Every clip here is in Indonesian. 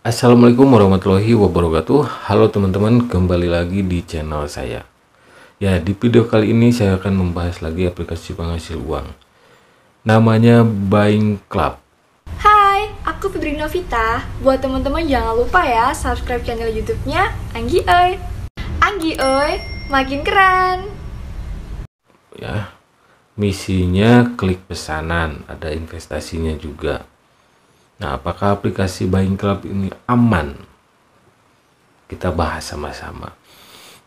Assalamualaikum warahmatullahi wabarakatuh. Halo teman-teman, kembali lagi di channel saya. Ya, di video kali ini saya akan membahas lagi aplikasi penghasil uang. Namanya Buying Club. Hai, aku Fitri Novita. Buat teman-teman jangan lupa ya subscribe channel YouTube-nya Anggi Oi. Anggi Oi, makin keren. Ya, misinya klik pesanan, ada investasinya juga. Nah, apakah aplikasi Buying Club ini aman? Kita bahas sama-sama.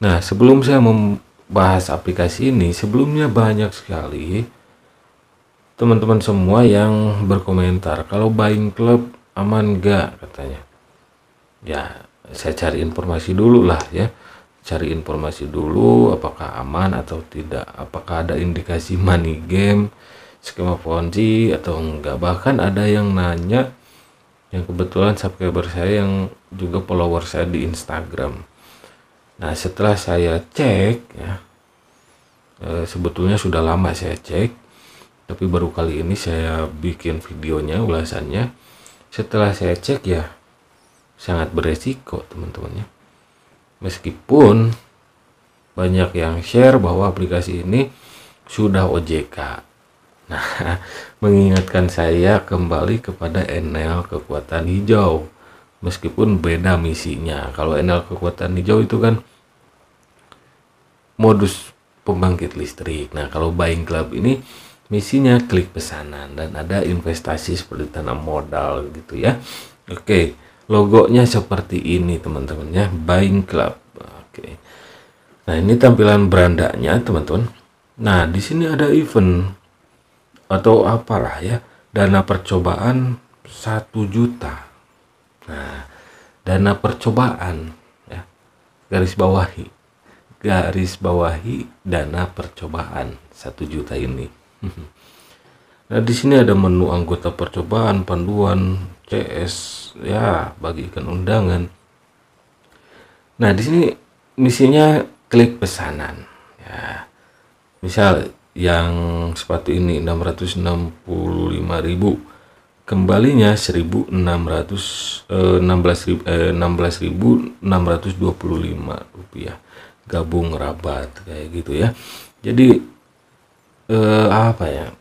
Nah, sebelum saya membahas aplikasi ini, sebelumnya banyak sekali teman-teman semua yang berkomentar kalau Buying Club aman gak katanya. Ya, saya cari informasi dulu lah ya. Cari informasi dulu apakah aman atau tidak. Apakah ada indikasi money game, skema Ponzi atau enggak. Bahkan ada yang nanya, yang kebetulan subscriber saya yang juga follower saya di Instagram. Nah, setelah saya cek ya, sebetulnya sudah lama saya cek, tapi baru kali ini saya bikin videonya, ulasannya. Setelah saya cek ya, sangat beresiko teman-teman ya. Meskipun banyak yang share bahwa aplikasi ini sudah OJK. Nah, mengingatkan saya kembali kepada Enel kekuatan hijau. Meskipun beda misinya. Kalau Enel kekuatan hijau itu kan modus pembangkit listrik. Nah, kalau Buying Club ini misinya klik pesanan dan ada investasi seperti tanam modal gitu ya. Oke, logonya seperti ini teman-teman ya, Buying Club. Oke. Nah, ini tampilan berandanya teman-teman. Nah, di sini ada event atau apalah ya, dana percobaan 1 juta. Nah, dana percobaan ya, garis bawahi dana percobaan 1 juta ini. Nah, di sini ada menu anggota percobaan, panduan, CS ya, bagikan undangan. Nah, di sini misinya klik pesanan ya. Misal yang sepatu ini 665.000, kembalinya 16.625 rupiah, gabung rabat kayak gitu ya. Jadi apa ya,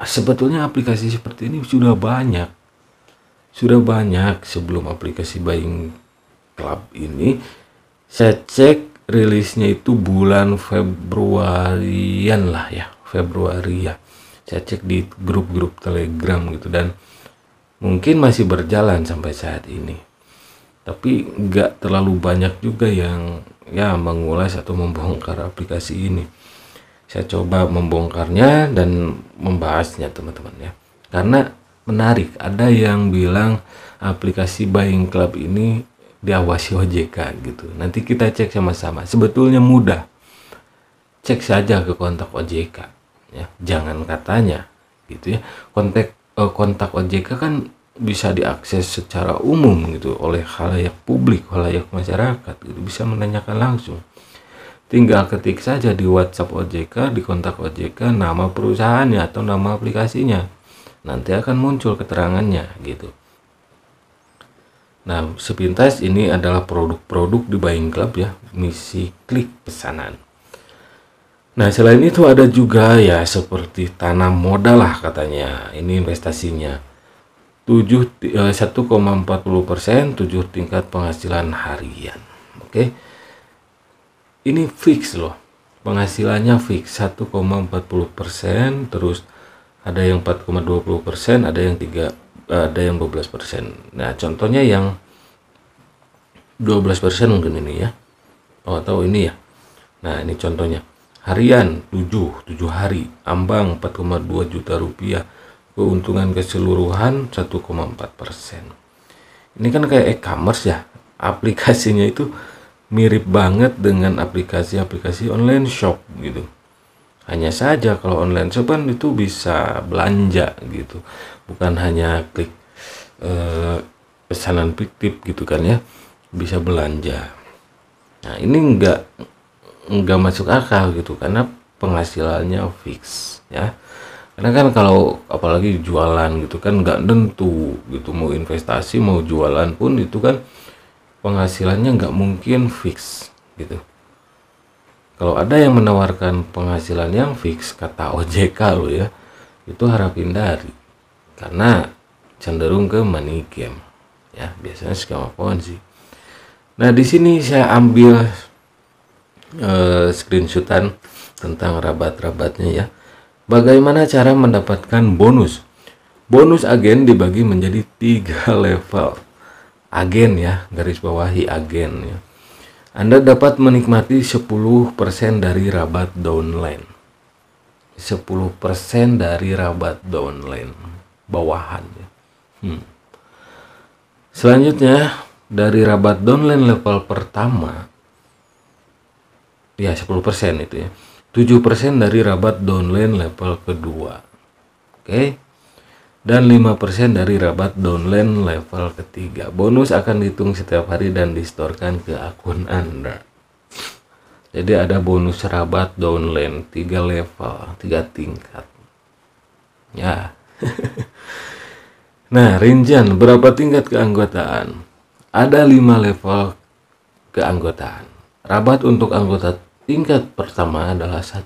sebetulnya aplikasi seperti ini sudah banyak sebelum aplikasi Buying Club ini. Saya cek rilisnya itu bulan Februarian lah ya, Februari ya. Saya cek di grup-grup Telegram gitu, dan mungkin masih berjalan sampai saat ini. Tapi nggak terlalu banyak juga yang ya mengulas atau membongkar aplikasi ini. Saya coba membongkarnya dan membahasnya teman-teman ya. Karena menarik, ada yang bilang aplikasi Buying Club ini diawasi OJK gitu. Nanti kita cek sama-sama. Sebetulnya mudah. Cek saja ke kontak OJK ya. Jangan katanya gitu ya. Kontak OJK kan bisa diakses secara umum gitu oleh khalayak publik, khalayak masyarakat gitu. Bisa menanyakan langsung. Tinggal ketik saja di WhatsApp OJK, di kontak OJK nama perusahaannya atau nama aplikasinya. Nanti akan muncul keterangannya gitu. Nah, sepintas ini adalah produk-produk di Buying Club ya, misi klik pesanan. Nah, selain itu ada juga ya seperti tanam modal lah katanya. Ini investasinya 1,40%, 7 tingkat penghasilan harian. Oke. Ini fix loh. Penghasilannya fix 1,40%, terus ada yang 4,20%, ada yang 12%. Nah, contohnya yang 12% mungkin ini ya. Oh, atau ini ya. Nah, ini contohnya. Harian 7 hari, ambang 4,2 juta rupiah. Keuntungan keseluruhan 1,4%. Ini kan kayak e-commerce ya. Aplikasinya itu mirip banget dengan aplikasi-aplikasi online shop gitu. Hanya saja kalau online shop kan itu bisa belanja gitu, bukan hanya klik pesanan fiktif gitu kan ya, bisa belanja. Nah, ini enggak masuk akal gitu karena penghasilannya fix ya. Karena kan kalau apalagi jualan gitu kan nggak tentu gitu, mau investasi mau jualan pun itu kan penghasilannya nggak mungkin fix gitu. Kalau ada yang menawarkan penghasilan yang fix kata OJK lo ya, itu harap hindari karena cenderung ke money game ya, biasanya skema Ponzi. Nah di sini saya ambil screenshotan tentang rabat-rabatnya ya. Bagaimana cara mendapatkan bonus? Bonus agen dibagi menjadi 3 level. Agen ya, garis bawahi agen ya. Anda dapat menikmati 10% dari rabat downline. 10% dari rabat downline bawahan ya. Selanjutnya dari rabat downline level pertama ya 10% itu ya. 7% dari rabat downline level kedua. Oke. Dan 5% dari rabat downline level ketiga. Bonus akan dihitung setiap hari dan distorkan ke akun Anda. Jadi ada bonus rabat downline 3 level, 3 tingkat. Ya. Nah, rincian berapa tingkat keanggotaan? Ada 5 level keanggotaan. Rabat untuk anggota tingkat pertama adalah 1%.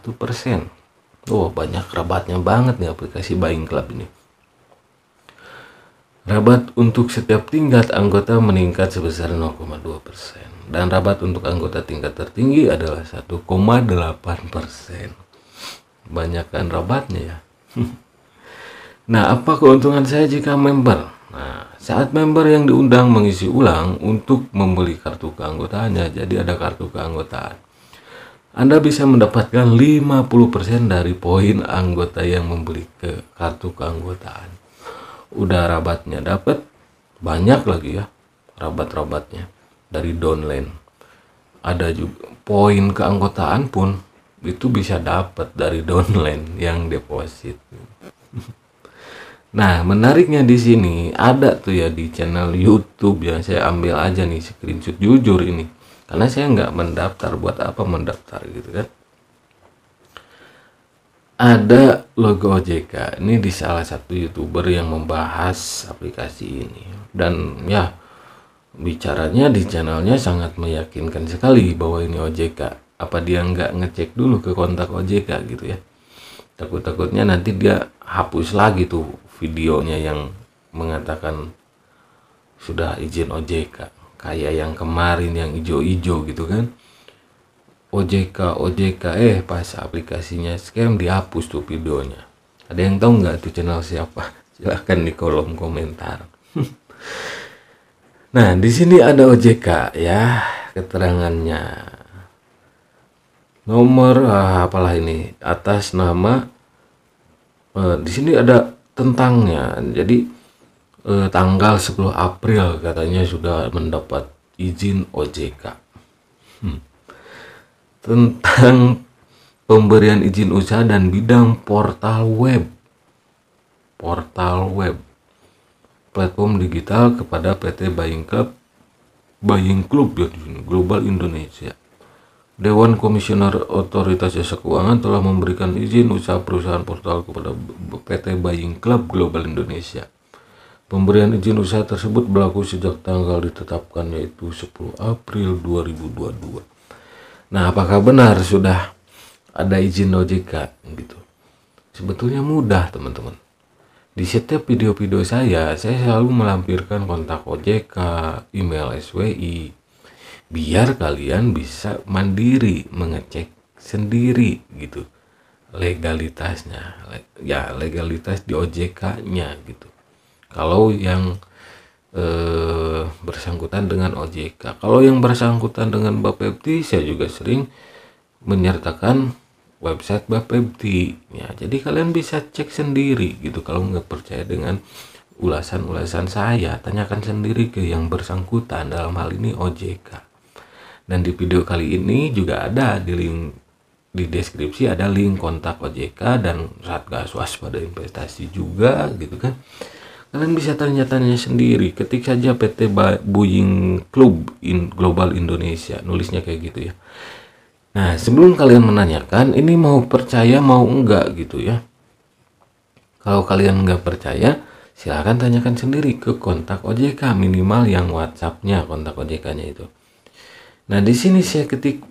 Oh, banyak rabatnya banget nih aplikasi Buying Club ini. Rabat untuk setiap tingkat anggota meningkat sebesar 0,2%. Dan rabat untuk anggota tingkat tertinggi adalah 1,8%. Banyakkan rabatnya ya. Nah, apa keuntungan saya jika member? Nah, saat member yang diundang mengisi ulang untuk membeli kartu keanggotaannya, jadi ada kartu keanggotaan. Anda bisa mendapatkan 50% dari poin anggota yang membeli ke kartu keanggotaan. Udah rabatnya dapat, banyak lagi ya rabat-rabatnya dari downline. Ada juga poin keanggotaan pun itu bisa dapat dari downline yang deposit. Nah, menariknya di sini ada tuh ya di channel YouTube yang saya ambil aja nih screenshot, jujur ini. Karena saya nggak mendaftar, buat apa mendaftar gitu kan. Ada logo OJK, ini di salah satu YouTuber yang membahas aplikasi ini. Dan ya, bicaranya di channelnya sangat meyakinkan sekali bahwa ini OJK. Apa dia nggak ngecek dulu ke kontak OJK gitu ya. Takut-takutnya nanti dia hapus lagi tuh videonya yang mengatakan sudah izin OJK. Kayak yang kemarin yang ijo-ijo gitu kan, OJK pas aplikasinya scam dihapus tuh videonya. Ada yang tahu nggak tuh channel siapa? Silahkan di kolom komentar. Nah di sini ada OJK ya, keterangannya nomor apalah ini atas nama di sini ada tentangnya. Jadi tanggal 10 April katanya sudah mendapat izin OJK tentang pemberian izin usaha dan bidang portal web platform digital kepada PT Buying Club ya, Global Indonesia. Dewan Komisioner Otoritas Jasa Keuangan telah memberikan izin usaha perusahaan portal kepada PT Buying Club Global Indonesia. Pemberian izin usaha tersebut berlaku sejak tanggal ditetapkan, yaitu 10 April 2022. Nah, apakah benar sudah ada izin OJK gitu? Sebetulnya mudah, teman-teman. Di setiap video-video saya selalu melampirkan kontak OJK, email SWI, biar kalian bisa mandiri mengecek sendiri gitu legalitasnya, ya legalitas di OJK-nya gitu. Kalau yang bersangkutan dengan OJK, kalau yang bersangkutan dengan Bapepti, saya juga sering menyertakan website Bapepti ya, jadi kalian bisa cek sendiri gitu. Kalau nggak percaya dengan ulasan-ulasan saya, tanyakan sendiri ke yang bersangkutan, dalam hal ini OJK. Dan di video kali ini juga ada di link di deskripsi, ada link kontak OJK dan Satgas Waspada Investasi juga gitu kan. Kalian bisa tanya-tanya sendiri, ketik saja PT Buying Club Global Indonesia, nulisnya kayak gitu ya. Nah, sebelum kalian menanyakan ini mau percaya mau enggak gitu ya, Kalau kalian nggak percaya, silahkan tanyakan sendiri ke kontak OJK, minimal yang WhatsApp-nya kontak OJK-nya itu. Nah, di sini saya ketik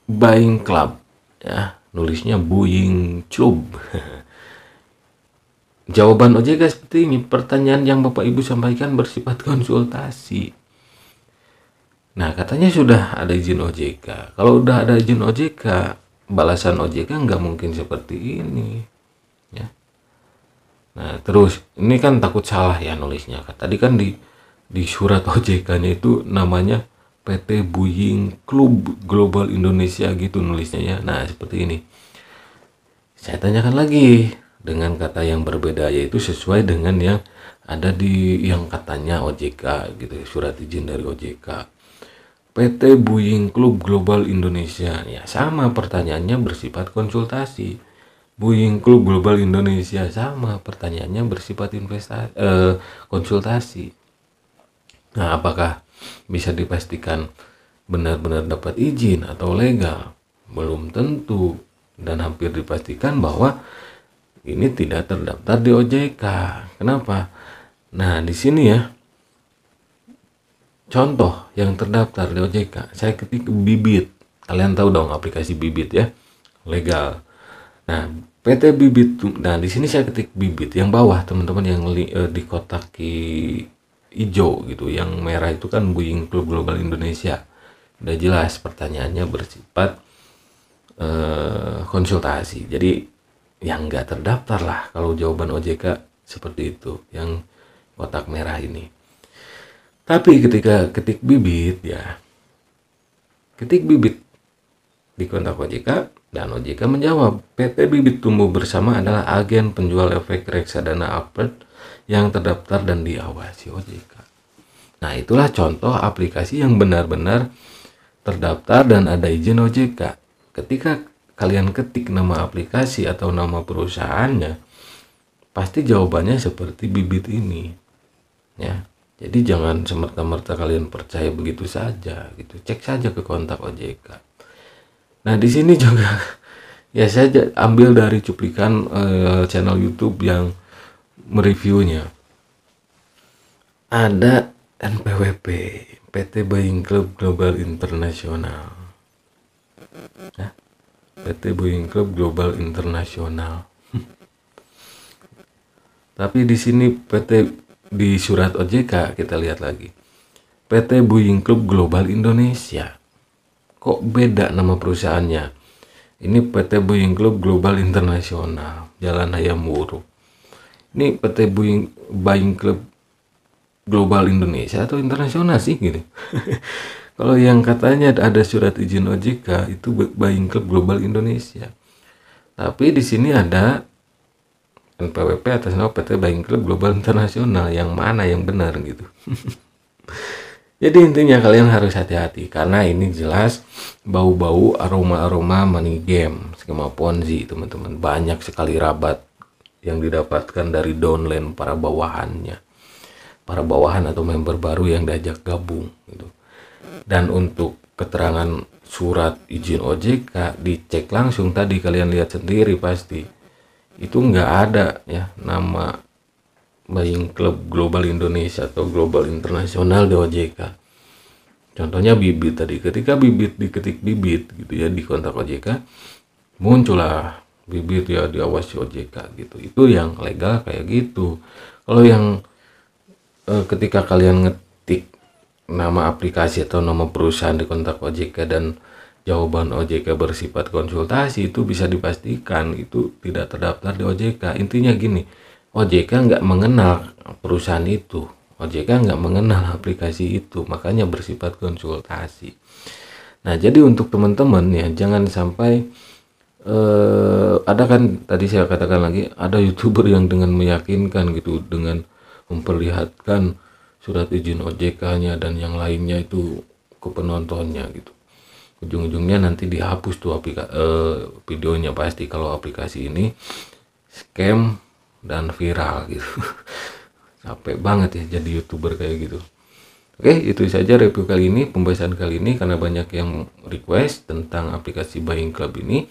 Buying Club, ya, nulisnya Buying Club. Jawaban OJK seperti ini, pertanyaan yang Bapak Ibu sampaikan bersifat konsultasi. Nah, katanya sudah ada izin OJK. Kalau udah ada izin OJK, balasan OJK nggak mungkin seperti ini, ya. Nah, terus ini kan takut salah ya nulisnya. Tadi kan di surat OJK-nya itu namanya PT Buying Club Global Indonesia gitu nulisnya ya. Nah, seperti ini. Saya tanyakan lagi dengan kata yang berbeda, yaitu sesuai dengan yang ada di yang katanya OJK gitu, surat izin dari OJK. PT Buying Club Global Indonesia. Ya, sama pertanyaannya bersifat konsultasi. Buying Club Global Indonesia, sama pertanyaannya bersifat konsultasi. Nah, apakah bisa dipastikan benar-benar dapat izin atau legal? Belum tentu, dan hampir dipastikan bahwa ini tidak terdaftar di OJK. Kenapa? Nah, di sini ya, contoh yang terdaftar di OJK, saya ketik Bibit. Kalian tahu dong aplikasi Bibit ya, legal. Nah, PT Bibit. Nah, di sini saya ketik Bibit. Yang bawah teman-teman yang di kotak hijau gitu, yang merah itu kan Buying Club Global Indonesia. Udah jelas pertanyaannya bersifat konsultasi. Jadi yang nggak terdaftar lah kalau jawaban OJK seperti itu, yang kotak merah ini. Tapi ketika ketik Bibit ya, ketik Bibit di kontak OJK, dan OJK menjawab, PT Bibit Tumbuh Bersama adalah agen penjual efek reksadana Albert yang terdaftar dan diawasi OJK. Nah, itulah contoh aplikasi yang benar-benar terdaftar dan ada izin OJK. Ketika kalian ketik nama aplikasi atau nama perusahaannya, pasti jawabannya seperti Bibit ini, ya. Jadi jangan semerta-merta kalian percaya begitu saja gitu. Cek saja ke kontak OJK. Nah, di sini juga ya saya ambil dari cuplikan channel YouTube yang mereviewnya. Ada NPWP, PT Buying Club Global International. Ya, PT Buying Club Global International. Tapi di sini di surat OJK kita lihat lagi. PT Buying Club Global Indonesia. Kok beda nama perusahaannya? Ini PT Buying Club Global International, Jalan Hayam Wuruk. Ini PT Buying Club Global Indonesia atau internasional sih gitu. Kalau yang katanya ada surat izin OJK itu Buying Club Global Indonesia. Tapi di sini ada NPWP atas nama PT Buying Club Global Internasional. Yang mana yang benar gitu. Jadi intinya kalian harus hati-hati karena ini jelas bau-bau aroma-aroma money game, skema Ponzi teman-teman. Banyak sekali rabat yang didapatkan dari downline para bawahannya. Para bawahan atau member baru yang diajak gabung gitu. Dan untuk keterangan surat izin OJK dicek langsung, tadi kalian lihat sendiri pasti. Itu nggak ada ya nama Buying Club Global Indonesia atau Global Internasional di OJK. Contohnya Bibit tadi, ketika Bibit diketik Bibit gitu ya di kontak OJK, muncullah Bibit ya diawasi OJK gitu. Itu yang legal kayak gitu. Kalau yang ketika kalian ngetik nama aplikasi atau nama perusahaan di kontak OJK dan jawaban OJK bersifat konsultasi, itu bisa dipastikan itu tidak terdaftar di OJK. Intinya gini, OJK nggak mengenal perusahaan itu, OJK nggak mengenal aplikasi itu, makanya bersifat konsultasi. Nah, jadi untuk teman-teman ya, jangan sampai ada kan tadi saya katakan lagi, ada YouTuber yang dengan meyakinkan gitu, dengan memperlihatkan surat izin OJK-nya dan yang lainnya itu ke penontonnya gitu. Ujung-ujungnya nanti dihapus tuh videonya pasti kalau aplikasi ini scam dan viral gitu. Capek banget ya jadi YouTuber kayak gitu. Oke, itu saja review kali ini, pembahasan kali ini, karena banyak yang request tentang aplikasi Buying Club ini.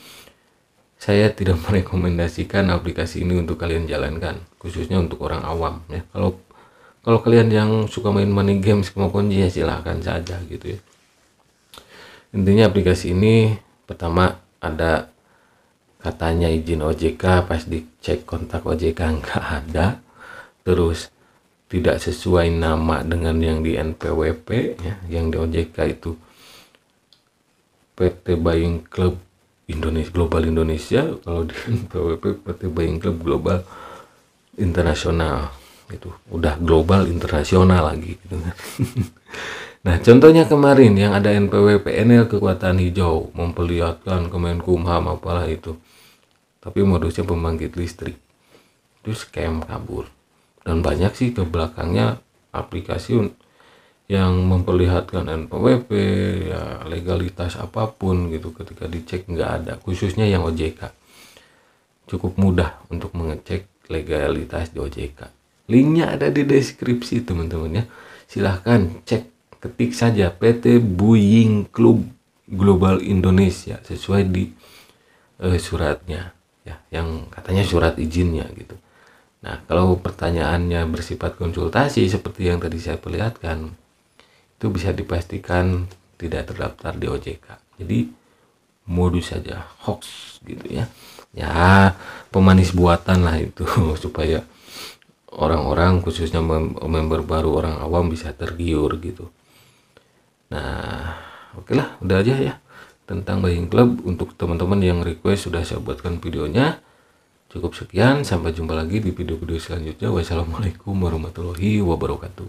saya tidak merekomendasikan aplikasi ini untuk kalian jalankan, khususnya untuk orang awam ya. Kalau kalian yang suka main money games maupun ya silahkan saja gitu ya. Intinya aplikasi ini pertama ada katanya izin OJK, pas dicek kontak OJK nggak ada, terus tidak sesuai nama dengan yang di NPWP ya, yang di OJK itu PT Buying Club Indonesia Global Indonesia, kalau di NPWP PT Buying Club Global Internasional, itu udah global internasional lagi gitu kan. Nah contohnya kemarin yang ada NPWP NL kekuatan hijau memperlihatkan Kemenkumham apalah itu, tapi modusnya pembangkit listrik, itu scam kabur. Dan banyak sih ke belakangnya aplikasi yang memperlihatkan NPWP ya, legalitas apapun gitu, ketika dicek nggak ada, khususnya yang OJK. Cukup mudah untuk mengecek legalitas di OJK. Linknya ada di deskripsi teman-teman ya, silahkan cek, ketik saja PT Buying Club Global Indonesia sesuai di suratnya ya, yang katanya surat izinnya gitu. Nah kalau pertanyaannya bersifat konsultasi seperti yang tadi saya perlihatkan, itu bisa dipastikan tidak terdaftar di OJK. Jadi modus saja, hoax gitu ya. Ya pemanis buatan lah itu supaya orang-orang khususnya member baru, orang awam bisa tergiur gitu. Nah oke lah, udah aja ya tentang Buying Club. Untuk teman-teman yang request sudah saya buatkan videonya. Cukup sekian, sampai jumpa lagi di video-video selanjutnya. Wassalamualaikum warahmatullahi wabarakatuh.